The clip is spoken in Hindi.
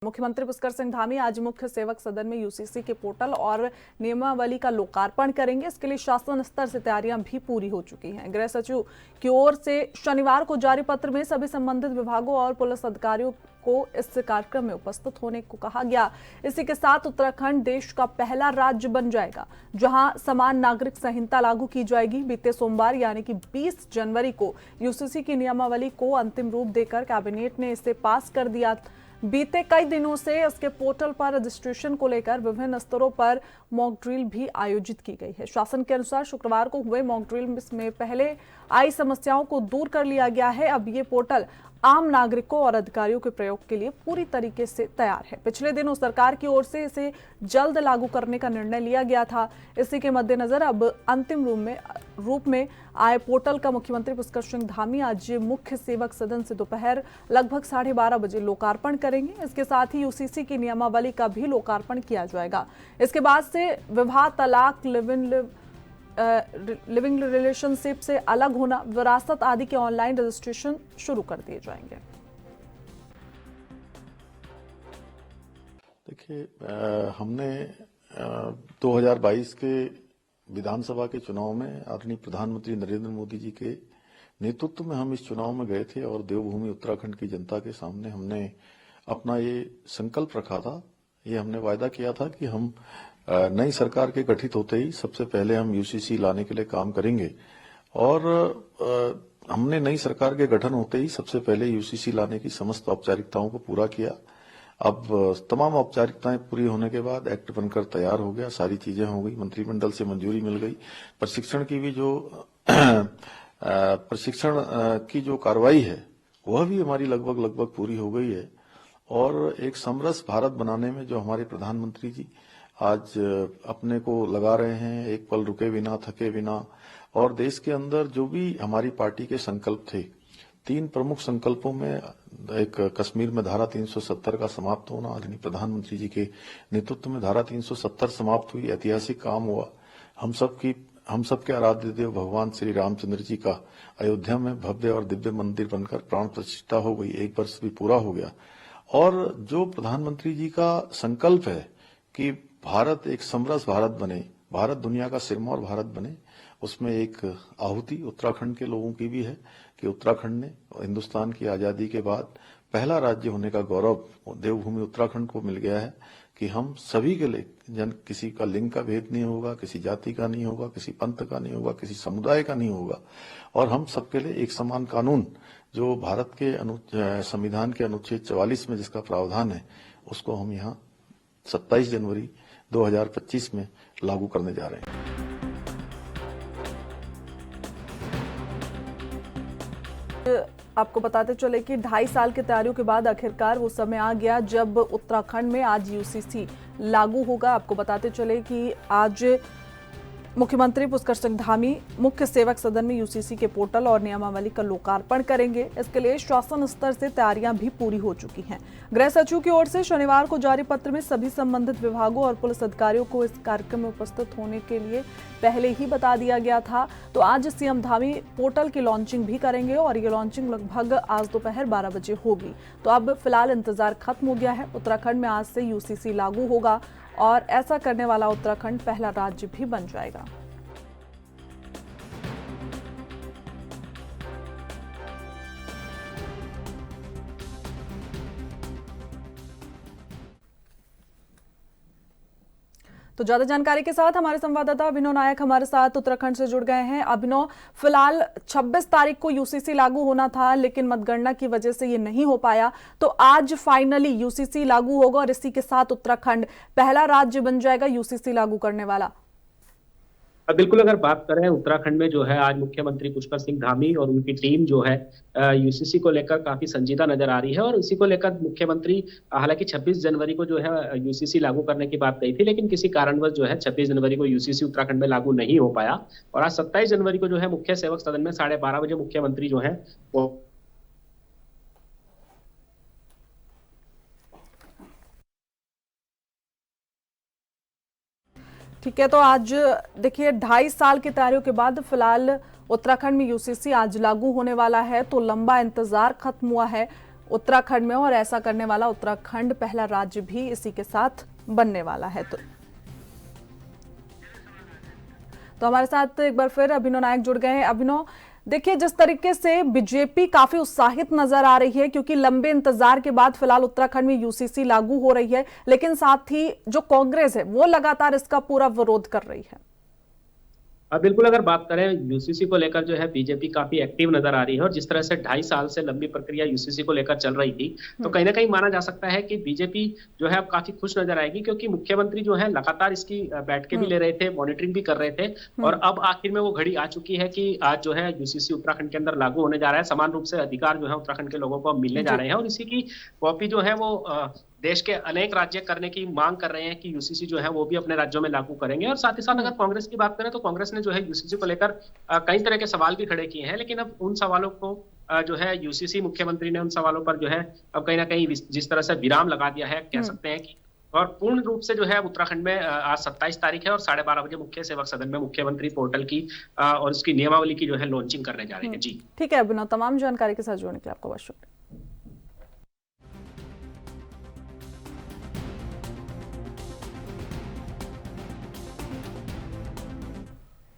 मुख्यमंत्री पुष्कर सिंह धामी आज मुख्य सेवक सदन में यूसीसी के पोर्टल और नियमावली का लोकार्पण करेंगे। इसके लिए शासन स्तर से तैयारियां भी पूरी हो चुकी हैं। गृह सचिव की ओर से शनिवार को जारी पत्र में सभी संबंधित विभागों और पुलिस अधिकारियों को इस कार्यक्रम में उपस्थित होने को कहा गया। इसी के साथ उत्तराखंड देश का पहला राज्य बन जाएगा जहां समान नागरिक संहिता लागू की जाएगी। बीते सोमवार यानी कि 20 जनवरी को यूसीसी की नियमावली को अंतिम रूप देकर कैबिनेट ने इसे पास कर दिया। बीते कई दिनों से इसके पोर्टल पर रजिस्ट्रेशन को लेकर विभिन्न स्तरों पर मॉक ड्रिल भी आयोजित की गई है। शासन के अनुसार शुक्रवार को हुए मॉक ड्रिल में पहले आई समस्याओं को दूर कर लिया गया है। अब ये पोर्टल आम नागरिकों और अधिकारियों के प्रयोग के लिए पूरी तरीके से तैयार है। पिछले दिनों सरकार की ओर से इसे जल्द लागू करने का निर्णय लिया गया था। इसी के मद्देनजर अब अंतिम रूप में आए पोर्टल का मुख्यमंत्री पुष्कर सिंह धामी आज मुख्य सेवक सदन से दोपहर लगभग 12:30 बजे लोकार्पण करेंगे। इसके साथ ही यूसीसी की नियमावली का भी लोकार्पण किया जाएगा। इसके बाद से विवाह, तलाक, लिविंग रिलेशनशिप से अलग होना, विरासत आदि के ऑनलाइन रजिस्ट्रेशन शुरू कर दिए जाएंगे। देखिए, हमने 2022 के विधानसभा के चुनाव में आदरणीय प्रधानमंत्री नरेंद्र मोदी जी के नेतृत्व में हम इस चुनाव में गए थे और देवभूमि उत्तराखंड की जनता के सामने हमने अपना ये संकल्प रखा था, ये हमने वायदा किया था कि हम नई सरकार के गठित होते ही सबसे पहले हम यूसीसी लाने के लिए काम करेंगे। और हमने नई सरकार के गठन होते ही सबसे पहले यूसीसी लाने की समस्त औपचारिकताओं को पूरा किया। अब तमाम औपचारिकताएं पूरी होने के बाद एक्ट बनकर तैयार हो गया, सारी चीजें हो गई, मंत्रिमंडल से मंजूरी मिल गई। प्रशिक्षण की भी जो प्रशिक्षण की जो कार्रवाई है वह भी हमारी लगभग पूरी हो गई है। और एक समरस भारत बनाने में जो हमारे प्रधानमंत्री जी आज अपने को लगा रहे हैं, एक पल रुके बिना, थके बिना, और देश के अंदर जो भी हमारी पार्टी के संकल्प थे, 3 प्रमुख संकल्पों में एक कश्मीर में धारा 370 का समाप्त होना, आदरणीय प्रधानमंत्री जी के नेतृत्व में धारा 370 समाप्त हुई, ऐतिहासिक काम हुआ। हम सबके आराध्य देव भगवान श्री रामचंद्र जी का अयोध्या में भव्य और दिव्य मंदिर बनकर प्राण प्रतिष्ठा हो गई, 1 वर्ष भी पूरा हो गया। और जो प्रधानमंत्री जी का संकल्प है कि भारत एक समरस भारत बने, भारत दुनिया का सिरमौर भारत बने, उसमें एक आहुति उत्तराखंड के लोगों की भी है कि उत्तराखंड ने हिंदुस्तान की आजादी के बाद पहला राज्य होने का गौरव देवभूमि उत्तराखंड को मिल गया है कि हम सभी के लिए किसी का लिंग का भेद नहीं होगा, किसी जाति का नहीं होगा, किसी पंथ का नहीं होगा, किसी समुदाय का नहीं होगा, और हम सबके लिए एक समान कानून जो भारत के संविधान के अनुच्छेद 44 में जिसका प्रावधान है उसको हम यहाँ 27 जनवरी 2025 में लागू करने जा रहे हैं। आपको बताते चले कि 2.5 साल की तैयारियों के बाद आखिरकार वो समय आ गया जब उत्तराखंड में आज यूसीसी लागू होगा। आपको बताते चले कि आज मुख्यमंत्री पुष्कर सिंह धामी मुख्य सेवक सदन में यूसीसी के पोर्टल और नियमावली का लोकार्पण करेंगे। इसके लिए शासन स्तर से तैयारियां भी पूरी हो चुकी हैं। गृह सचिव की ओर से शनिवार को जारी पत्र में सभी संबंधित विभागों और पुलिस अधिकारियों को इस कार्यक्रम में उपस्थित होने के लिए पहले ही बता दिया गया था। तो आज सीएम धामी पोर्टल की लॉन्चिंग भी करेंगे और ये लॉन्चिंग लगभग आज दोपहर 12 बजे होगी। तो अब फिलहाल इंतजार खत्म हो गया है। उत्तराखंड में आज से यूसीसी लागू होगा और ऐसा करने वाला उत्तराखंड पहला राज्य भी बन जाएगा। तो ज्यादा जानकारी के साथ हमारे संवाददाता अभिनव नायक हमारे साथ उत्तराखंड से जुड़ गए हैं। अभिनव, फिलहाल 26 तारीख को यूसीसी लागू होना था लेकिन मतगणना की वजह से ये नहीं हो पाया, तो आज फाइनली यूसीसी लागू होगा और इसी के साथ उत्तराखंड पहला राज्य बन जाएगा यूसीसी लागू करने वाला। बिल्कुल, अगर बात करें उत्तराखंड में जो है आज मुख्यमंत्री पुष्कर सिंह धामी और उनकी टीम जो है यूसीसी को लेकर काफी संजीदा नजर आ रही है। और इसी को लेकर मुख्यमंत्री हालांकि 26 जनवरी को जो है यूसीसी लागू करने की बात कही थी, लेकिन किसी कारणवश जो है 26 जनवरी को यूसीसी उत्तराखंड में लागू नहीं हो पाया। और आज 27 जनवरी को जो है मुख्य सेवक सदन में 12:30 बजे मुख्यमंत्री जो है वो ठीक है, तो आज देखिए 2.5 साल की तैयारियों के बाद फिलहाल उत्तराखंड में यूसीसी आज लागू होने वाला है, तो लंबा इंतजार खत्म हुआ है। उत्तराखंड में, और ऐसा करने वाला उत्तराखंड पहला राज्य भी इसी के साथ बनने वाला है। तो हमारे साथ एक बार फिर अभिनव नायक जुड़ गए हैं। अभिनव, देखिए, जिस तरीके से बीजेपी काफी उत्साहित नजर आ रही है, क्योंकि लंबे इंतजार के बाद फिलहाल उत्तराखंड में यूसीसी लागू हो रही है, लेकिन साथ ही जो कांग्रेस है वो लगातार इसका पूरा विरोध कर रही है। बिल्कुल, अगर बात करें यूसीसी को लेकर जो है बीजेपी काफी एक्टिव नजर आ रही है, और जिस तरह से 2.5 साल से लंबी प्रक्रिया यूसीसी को लेकर चल रही थी, तो कहीं ना कहीं माना जा सकता है कि बीजेपी जो है अब काफी खुश नजर आएगी, क्योंकि मुख्यमंत्री जो है लगातार इसकी बैठकें भी ले रहे थे, मॉनिटरिंग भी कर रहे थे, और अब आखिर में वो घड़ी आ चुकी है कि आज जो है यूसीसी उत्तराखंड के अंदर लागू होने जा रहा है। समान रूप से अधिकार जो है उत्तराखंड के लोगों को अब मिलने जा रहे हैं, और इसी की कॉपी जो है वो देश के अनेक राज्य करने की मांग कर रहे हैं कि यूसीसी जो है वो भी अपने राज्यों में लागू करेंगे। और साथ ही साथ अगर कांग्रेस की बात करें तो कांग्रेस ने जो है यूसीसी को लेकर कई तरह के सवाल भी खड़े किए हैं, लेकिन अब उन सवालों को जो है यूसीसी मुख्यमंत्री ने उन सवालों पर जो है अब कहीं ना कहीं जिस तरह से विराम लगा दिया है, कह सकते हैं कि, और पूर्ण रूप से जो है उत्तराखंड में आज 27 तारीख है और 12:30 बजे मुख्य सेवक सदन में मुख्यमंत्री पोर्टल की और उसकी नियमावली की जो है लॉन्चिंग करने जा रहे हैं। जी ठीक है अभिनव, तमाम जानकारी के साथ जुड़ने के लिए आपका बहुत शुक्रिया।